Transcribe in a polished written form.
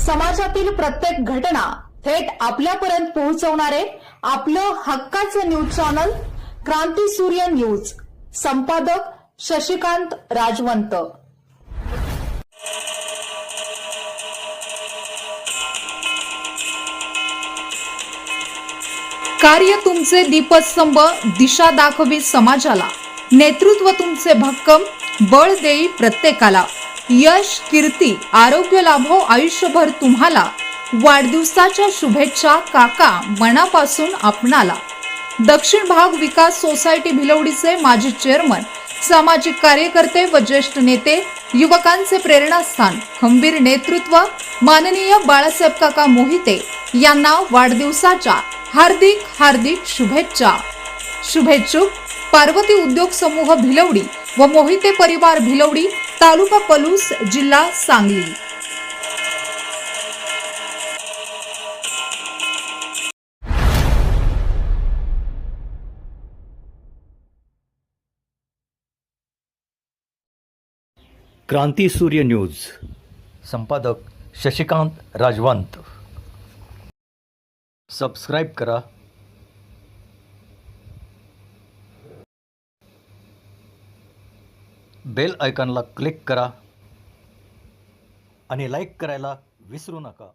समाजातील प्रत्येक घटना थेट आपल्यापर्यंत पोहोचवणारे आपलं हक्काचं न्यूज चॅनल क्रांती सूर्य न्यूज. संपादक शशिकांत राजवंत. कार्य तुमचे दीपस्तंभ, दिशा दाखवी समाजाला. नेतृत्व तुमचे भक्कम, बळ देई प्रत्येकाला. यश, कीर्ती, आरोग्य लाभो आयुष्यभर तुम्हाला. वाढदिवसाच्या शुभेच्छा काका, मनापासून आपणाला. दक्षिण भाग विकास सोसायटी भिलवडीचे माजी चेअरमन, सामाजिक कार्यकर्ते व ज्येष्ठ नेते, युवकांचे प्रेरणास्थान, खंबीर नेतृत्व माननीय बाळासाहेब काका मोहिते यांना वाढदिवसाच्या हार्दिक हार्दिक शुभेच्छा. शुभेच्छुक पार्वती उद्योग समूह भिलवडी व मोहिते परिवार भिलवडी, तालुका पलूस, जिल्हा सांगली. क्रांती सूर्य न्यूज. संपादक शशिकांत राजवंत. सबस्क्राईब करा. बेल आयकॉनला क्लिक करा आणि लाईक करायला विसरू नका.